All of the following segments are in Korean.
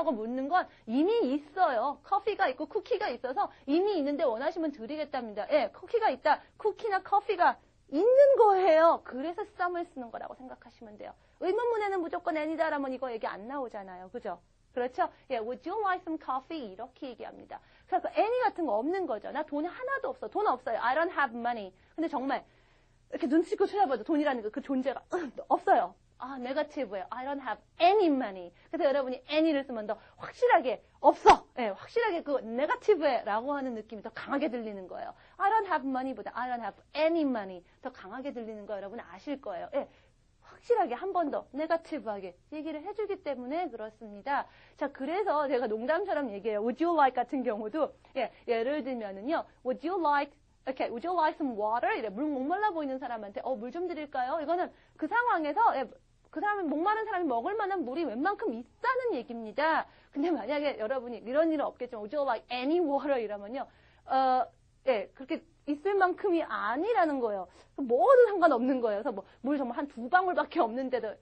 하고 묻는 건 이미 있어요. 커피가 있고 쿠키가 있어서 이미 있는데 원하시면 드리겠답니다. 예, 쿠키가 있다. 쿠키나 커피가 있는 거예요. 그래서 some을 쓰는 거라고 생각하시면 돼요. 의문문에는 무조건 any다라면 이거 얘기 안 나오잖아요. 그죠? 그렇죠? 예, would you like some coffee? 이렇게 얘기합니다. 그래서 any 같은 거 없는 거죠. 나 돈이 하나도 없어. 돈 없어요. I don't have money. 근데 정말 이렇게 눈치껏 쳐다봐도 돈이라는 그 존재가 없어요. 아, 네거티브예요. I don't have any money. 그래서 여러분이 any를 쓰면 더 확실하게 없어. 예, 확실하게 그 네거티브에 라고 하는 느낌이 더 강하게 들리는 거예요. I don't have money보다 I don't have any money 더 강하게 들리는 거 여러분 아실 거예요. 예, 확실하게 한 번 더 네거티브하게 얘기를 해주기 때문에 그렇습니다. 자, 그래서 제가 농담처럼 얘기해요. Would you like 같은 경우도 예, 예를 들면은요. Would you like some water? 이래 물 목말라 보이는 사람한테 물 좀 드릴까요? 이거는 그 상황에서 예, 그 사람은 목마른 사람이 먹을 만한 물이 웬만큼 있다는 얘기입니다. 근데 만약에 여러분이 이런 일은 없겠지만 Would you like any water? 이러면요. 예, 그렇게 있을 만큼이 아니라는 거예요. 뭐도 상관없는 거예요. 그래서 물 정말 한 2방울밖에 없는데도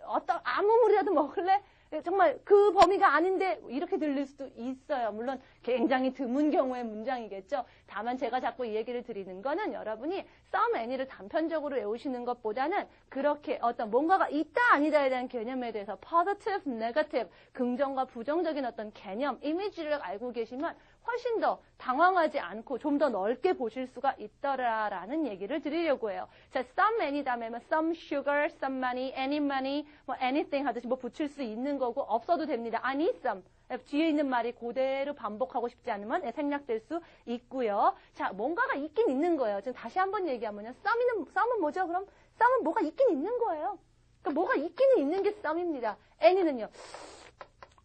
아무 물이라도 먹을래? 정말 그 범위가 아닌데 이렇게 들릴 수도 있어요. 물론 굉장히 드문 경우의 문장이겠죠. 다만 제가 자꾸 이 얘기를 드리는 거는 여러분이 some any를 단편적으로 외우시는 것보다는 그렇게 어떤 뭔가가 있다 아니다에 대한 개념에 대해서 positive, negative, 긍정과 부정적인 어떤 개념, 이미지를 알고 계시면 훨씬 더 당황하지 않고 좀 더 넓게 보실 수가 있더라라는 얘기를 드리려고 해요. 자, some any 다음에 some sugar, some money, any money, anything 하듯이 붙일 수 있는 거고 없어도 됩니다. I need some. 뒤에 있는 말이 그대로 반복하고 싶지 않으면 생략될 수 있고요. 자, 뭔가가 있긴 있는 거예요. 지금 다시 한번 얘기하면요. some은 뭐죠? 그럼 some은 뭐가 있긴 있는 거예요. 그러니까 뭐가 있기는 있는 게 some입니다. any는요.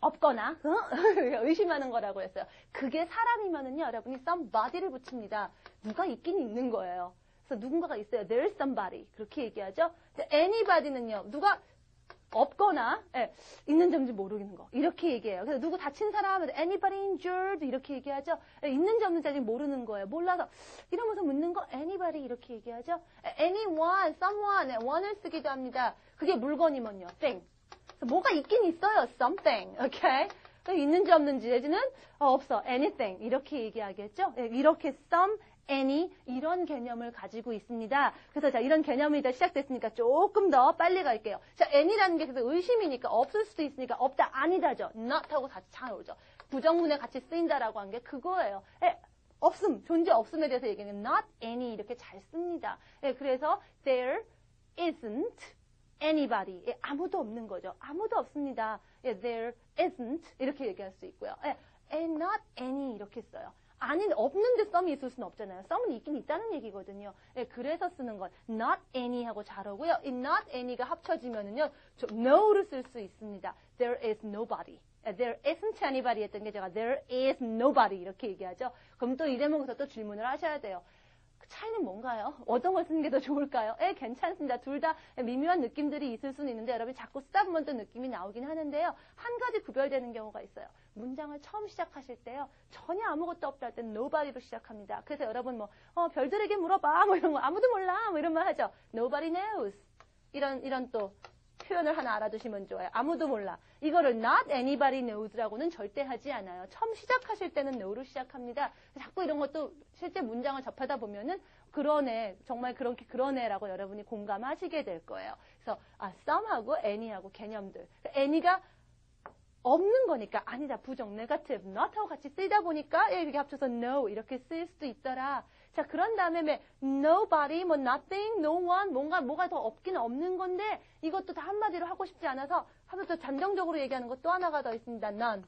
없거나 의심하는 거라고 했어요. 그게 사람이면은요, 여러분이 somebody를 붙입니다. 누가 있긴 있는 거예요. 그래서 누군가가 있어요. There's somebody 그렇게 얘기하죠. anybody는요, 누가 없거나 있는 점인지 모르겠는 거 이렇게 얘기해요. 그래서 누구 다친 사람, anybody injured 이렇게 얘기하죠. 있는지 없는지 아직 모르는 거예요. 몰라서 이러면서 묻는 거 anybody 이렇게 얘기하죠. anyone, someone, one을 쓰기도 합니다. 그게 물건이면요, thing. 뭐가 있긴 있어요. something. Okay? 있는지 없는지 내지는 없어. anything. 이렇게 얘기하겠죠? 이렇게 some, any 이런 개념을 가지고 있습니다. 그래서 자, 이런 개념이 다 시작됐으니까 조금 더 빨리 갈게요. 자, any라는 게 그래서 의심이니까 없을 수도 있으니까 없다 아니다죠. not 하고 같이 차오르죠. 부정문에 같이 쓰인다라고 한 게 그거예요. 없음, 존재 없음에 대해서 얘기하는 not any 이렇게 잘 씁니다. 그래서 there isn't anybody. 아무도 없는 거죠. 아무도 없습니다. there isn't 이렇게 얘기할 수 있고요. and not any 이렇게 써요. 아니, 없는데 some이 있을 수는 없잖아요. some은 있긴 있다는 얘기거든요. 그래서 쓰는 건 not any 하고 잘 오고요. 이 not any가 합쳐지면은요, no를 쓸 수 있습니다. there is nobody. there isn't anybody 했던 게 제가 there is nobody 이렇게 얘기하죠. 그럼 또 이 대목에서 또 질문을 하셔야 돼요. 차이는 뭔가요? 어떤 걸 쓰는 게 더 좋을까요? 괜찮습니다. 둘 다 미묘한 느낌들이 있을 수는 있는데 여러분이 자꾸 쓰다 보면 또 느낌이 나오긴 하는데요. 한 가지 구별되는 경우가 있어요. 문장을 처음 시작하실 때요. 전혀 아무것도 없다 할 때는 nobody로 시작합니다. 그래서 여러분 별들에게 물어봐 이런 거 아무도 몰라 이런 말 하죠. Nobody knows. 이런 또 표현을 하나 알아두시면 좋아요. 아무도 몰라. 이거를 not anybody knows라고는 절대 하지 않아요. 처음 시작하실 때는 no로 시작합니다. 자꾸 이런 것도 실제 문장을 접하다 보면은 그러네, 정말 그러네라고 여러분이 공감하시게 될 거예요. 그래서 some하고 any하고 개념들. any가 없는 거니까 아니다, 부정, negative, not하고 같이 쓰이다 보니까 이렇게 합쳐서 no 이렇게 쓰일 수도 있더라. 자, 그런 다음에 nobody, nothing, no one, 뭐가 더 없긴 없는 건데 이것도 다 한마디로 하고 싶지 않아서 하면서 단정적으로 얘기하는 것 또 하나가 더 있습니다. none.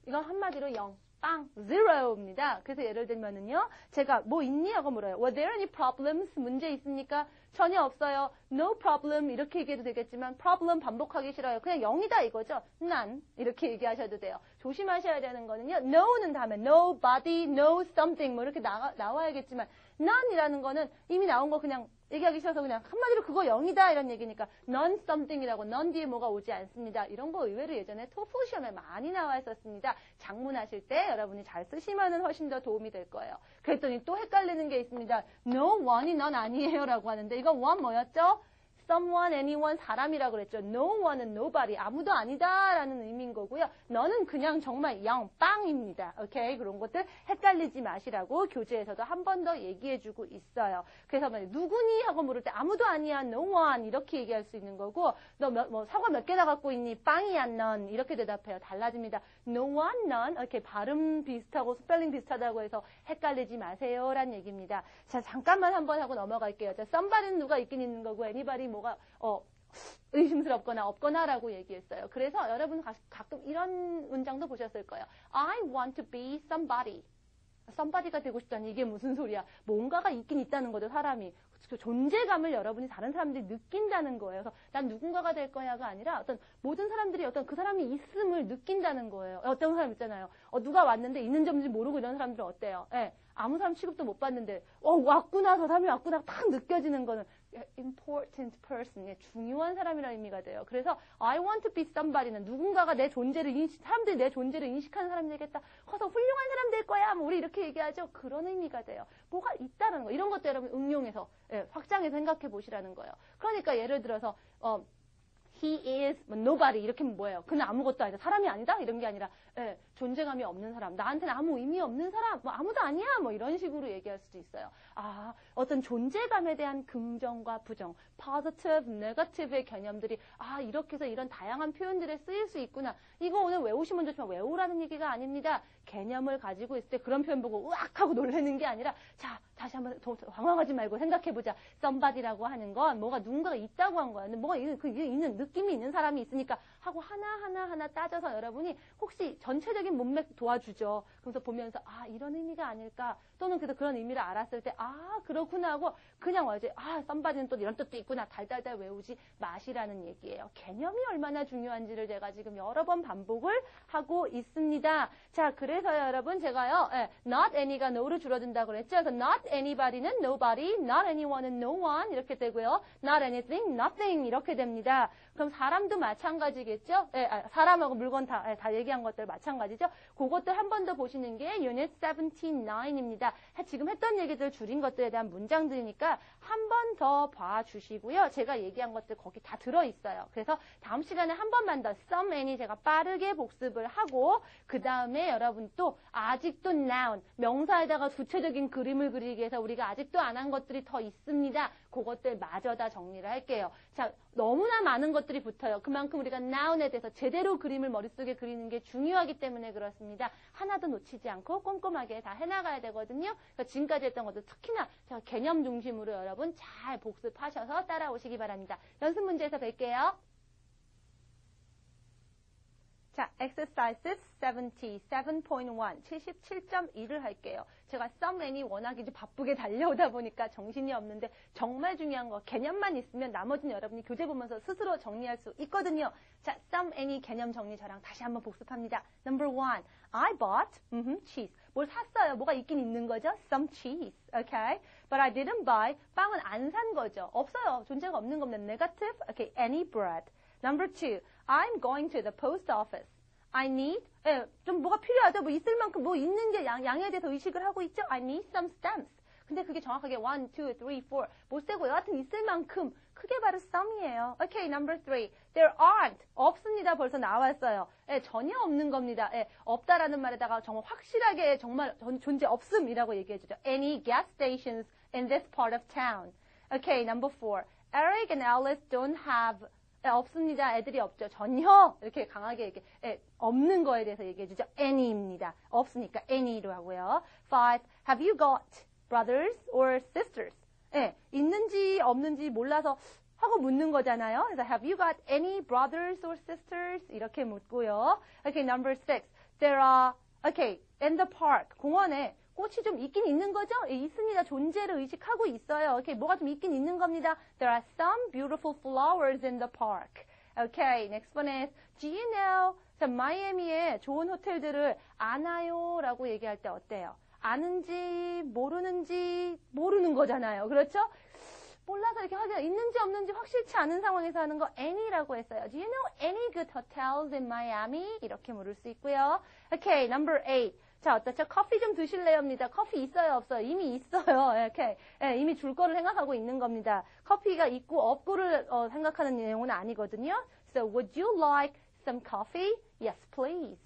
이건 한마디로 0, 빵, zero입니다. 그래서 예를 들면은요, 제가 뭐 있니? 하고 물어요. Were there any problems? 문제 있습니까? 전혀 없어요. No problem 이렇게 얘기해도 되겠지만 problem 반복하기 싫어요. 그냥 0이다 이거죠. none 이렇게 얘기하셔도 돼요. 조심하셔야 되는 거는요. no는 다음에 nobody, no something 뭐 이렇게 나와야겠지만 none이라는 거는 이미 나온 거 그냥 얘기하기 싫어서 그냥 한마디로 그거 0이다 이런 얘기니까 none something이라고 none 뒤에 뭐가 오지 않습니다. 이런 거 의외로 예전에 토플 시험에 많이 나와 있었습니다. 작문하실 때 여러분이 잘 쓰시면은 훨씬 더 도움이 될 거예요. 그랬더니 또 헷갈리는 게 있습니다. no one이 넌 아니에요 라고 하는데 이거 one 뭐였죠? someone, anyone, 사람이라고 그랬죠. no one은 nobody, 아무도 아니다라는 의미인 거고요. 너는 그냥 정말 영, 빵입니다. 오케이? 그런 것들 헷갈리지 마시라고 교재에서도 한 번 더 얘기해주고 있어요. 그래서 누구니? 하고 물을 때 아무도 아니야, no one 이렇게 얘기할 수 있는 거고 너 사과 몇 개나 갖고 있니? 빵이야, 넌 이렇게 대답해요. 달라집니다. no one, none 이렇게 발음 비슷하고 스펠링 비슷하다고 해서 헷갈리지 마세요라는 얘기입니다. 자, 잠깐만 한번 하고 넘어갈게요. 자, somebody는 누가 있긴 있는 거고 anybody 뭐가 의심스럽거나 없거나라고 얘기했어요. 그래서 여러분 가끔 이런 문장도 보셨을 거예요. I want to be somebody. somebody가 되고 싶다니 이게 무슨 소리야. 뭔가가 있긴 있다는 거죠, 사람이. 그 존재감을 여러분이 다른 사람들이 느낀다는 거예요. 그래서 난 누군가가 될 거야가 아니라 모든 사람들이 그 사람이 있음을 느낀다는 거예요. 어떤 사람 있잖아요. 누가 왔는데 있는지 없는지 모르고 이런 사람들은 어때요? 예, 아무 사람 취급도 못 받는데 왔구나, 저 사람이 왔구나 딱 느껴지는 거는 important person, 중요한 사람이라는 의미가 돼요. 그래서 I want to be somebody는 누군가가 내 존재를 사람들이 내 존재를 인식하는 사람이 되겠다. 커서 훌륭한 사람 될 거야. 우리 이렇게 얘기하죠. 그런 의미가 돼요. 뭐가 있다는 거. 이런 것도 여러분 응용해서 확장해서 생각해 보시라는 거예요. 그러니까 예를 들어서 he is nobody 이렇게 하면 뭐예요? 그는 아무것도 아니다. 사람이 아니다? 이런 게 아니라 존재감이 없는 사람, 나한테는 아무 의미 없는 사람, 아무도 아니야. 이런 식으로 얘기할 수도 있어요. 어떤 존재감에 대한 긍정과 부정, positive, negative의 개념들이 이렇게 해서 이런 다양한 표현들에 쓰일 수 있구나. 이거 오늘 외우시면 좋지만 외우라는 얘기가 아닙니다. 개념을 가지고 있을 때 그런 표현 보고 으악 하고 놀라는 게 아니라 자, 다시 한번 당황하지 말고 생각해보자. somebody라고 하는 건 뭐가 누군가가 있다고 한 거야. 근데 뭐가 있는 느낌이 있는 사람이 있으니까 하고 하나 따져서 여러분이 혹시 전체적인 문맥 도와주죠. 그래서 보면서 이런 의미가 아닐까 또는 그래서 그런 의미를 알았을 때 그렇구나 하고 그냥 와야지 somebody는 또 이런 뜻도 있구나 달달달 외우지 마시라는 얘기예요. 개념이 얼마나 중요한지를 제가 지금 여러 번 반복을 하고 있습니다. 자, 그래서요 여러분 제가요 not any가 no를 줄여준다고 그랬죠. 그래서 not anybody는 nobody, not anyone은 no one 이렇게 되고요. not anything, nothing 이렇게 됩니다. 그럼 사람도 마찬가지겠죠? 사람하고 물건 다 얘기한 것들 마찬가지죠? 그것들 한 번 더 보시는 게 Unit 79입니다. 지금 했던 얘기들 줄인 것들에 대한 문장들이니까 한 번 더 봐주시고요. 제가 얘기한 것들 거기 다 들어있어요. 그래서 다음 시간에 한 번만 더 some, any 제가 빠르게 복습을 하고 그 다음에 여러분 또 아직도 noun, 명사에다가 구체적인 그림을 그리기 위해서 우리가 아직도 안 한 것들이 더 있습니다. 그것들 마저 다 정리를 할게요. 자, 너무나 많은 것들이 붙어요. 그만큼 우리가 noun에 대해서 제대로 그림을 머릿속에 그리는 게 중요하기 때문에 그렇습니다. 하나도 놓치지 않고 꼼꼼하게 다 해나가야 되거든요. 그러니까 지금까지 했던 것들 특히나 제가 개념 중심으로 여러분 잘 복습하셔서 따라오시기 바랍니다. 연습 문제에서 뵐게요. 자, exercises 77.1, 77.1을 할게요. 제가 some, any 워낙 이제 바쁘게 달려오다 보니까 정신이 없는데 정말 중요한 거 개념만 있으면 나머지는 여러분이 교재 보면서 스스로 정리할 수 있거든요. 자, some, any 개념 정리 저랑 다시 한번 복습합니다. Number 1, I bought cheese. 뭘 샀어요. 뭐가 있긴 있는 거죠. Some cheese. Okay? But I didn't buy. 빵은 안 산 거죠. 없어요. 존재가 없는 겁니다. Negative. Okay, any bread. Number 2, I'm going to the post office. I need, 좀 뭐가 필요하죠? 뭐 있을 만큼 뭐 있는 게 양에 대해서 의식을 하고 있죠? I need some stamps. 근데 그게 정확하게 1, 2, 3, 4 못 세고 여하튼 있을 만큼 그게 바로 some이에요. Okay, number 3. There aren't. 없습니다. 벌써 나왔어요. 전혀 없는 겁니다. 없다라는 말에다가 정말 확실하게 정말 존재 없음이라고 얘기해주죠. Any gas stations in this part of town. Okay, number 4. Eric and Alice don't have 없습니다. 애들이 없죠. 전혀 이렇게 강하게 이렇게 없는 거에 대해서 얘기해주죠. any입니다. 없으니까 any로 하고요. 5. Have you got brothers or sisters? 있는지 없는지 몰라서 하고 묻는 거잖아요. 그래서 have you got any brothers or sisters? 이렇게 묻고요. Okay, number 6. There are, okay, in the park, 공원에 꽃이 좀 있긴 있는 거죠? 있습니다. 존재를 의식하고 있어요. Okay, 뭐가 좀 있긴 있는 겁니다. There are some beautiful flowers in the park. Okay, next one is, do you know? 자, 마이애미에 좋은 호텔들을 아나요? 라고 얘기할 때 어때요? 아는지 모르는지 모르는 거잖아요. 그렇죠? 몰라서 이렇게 확인, 있는지 없는지 확실치 않은 상황에서 하는 거 any라고 했어요. Do you know any good hotels in Miami? 이렇게 물을 수 있고요. Okay, number 8. 자, 어떻죠? 커피 좀 드실래요입니다. 커피 있어요, 없어요? 이미 있어요. 오케이. 예, 이미 줄 거를 생각하고 있는 겁니다. 커피가 있고 없고를 생각하는 내용은 아니거든요. So, would you like some coffee? Yes, please.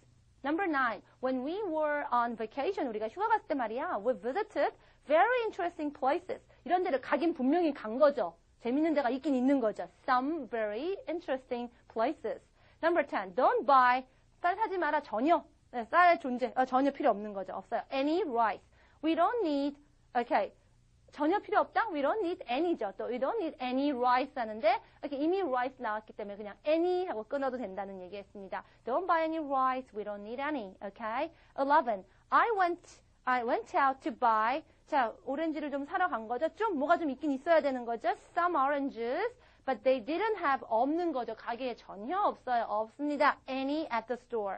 Number 9. When we were on vacation, 우리가 휴가 갔을 때 말이야, we visited very interesting places. 이런 데를 가긴 분명히 간 거죠. 재밌는 데가 있긴 있는 거죠. Some very interesting places. Number 10. Don't buy. 쌀 사지 마라. 전혀. 네, 쌀의 존재, 전혀 필요 없는 거죠. 없어요. Any rice. We don't need, okay. 전혀 필요 없다? We don't need any죠. 또, we don't need any rice 하는데, 이렇게 이미 rice 나왔기 때문에 그냥 any 하고 끊어도 된다는 얘기했습니다. Don't buy any rice. We don't need any. Okay. 11. I went out to buy. 자, 오렌지를 좀 사러 간 거죠. 좀, 뭐가 좀 있긴 있어야 되는 거죠. Some oranges. But they didn't have 없는 거죠. 가게에 전혀 없어요. 없습니다. Any at the store.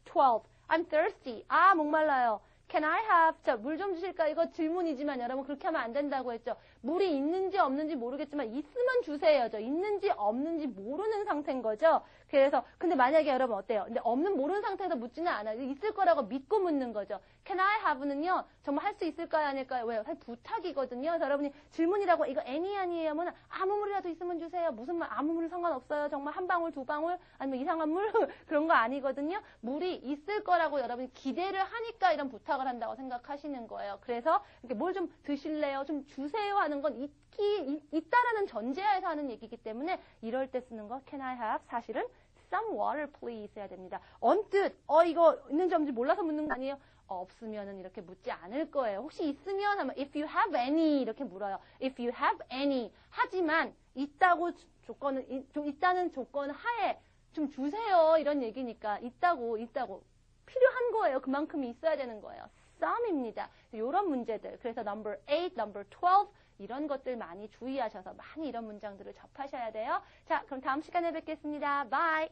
12. I'm thirsty. 아, 목말라요. Can I have, 자, 물 좀 주실까? 이거 질문이지만 여러분 그렇게 하면 안 된다고 했죠. 물이 있는지 없는지 모르겠지만 있으면 주세요죠. 있는지 없는지 모르는 상태인 거죠. 그래서 근데 만약에 여러분 어때요? 근데 없는 모르는 상태에서 묻지는 않아요. 있을 거라고 믿고 묻는 거죠. Can I have는요. 정말 할 수 있을까요? 아닐까요? 왜요? 사실 부탁이거든요. 그래서 여러분이 질문이라고 이거 any 아니에요? 뭐 아무 물이라도 있으면 주세요. 무슨 말 아무 물 상관없어요. 정말 한 방울 두 방울 아니면 이상한 물 그런 거 아니거든요. 물이 있을 거라고 여러분이 기대를 하니까 이런 부탁을 한다고 생각하시는 거예요. 그래서 이렇게 뭘 좀 드실래요? 좀 주세요 하는 건 있다라는 전제하에서 하는 얘기이기 때문에 이럴 때 쓰는 거 can I have 사실은 some water please 해야 됩니다. 언뜻 이거 있는지 없는지 몰라서 묻는 거 아니에요? 없으면은 이렇게 묻지 않을 거예요. 혹시 있으면 하면 if you have any 이렇게 물어요. If you have any 하지만 있다고 조건은 좀 있다는 조건 하에 좀 주세요 이런 얘기니까 있다고 필요한 거예요. 그만큼이 있어야 되는 거예요. some입니다. 이런 문제들. 그래서 number 8, number 12 이런 것들 많이 주의하셔서 많이 이런 문장들을 접하셔야 돼요. 자, 그럼 다음 시간에 뵙겠습니다. Bye.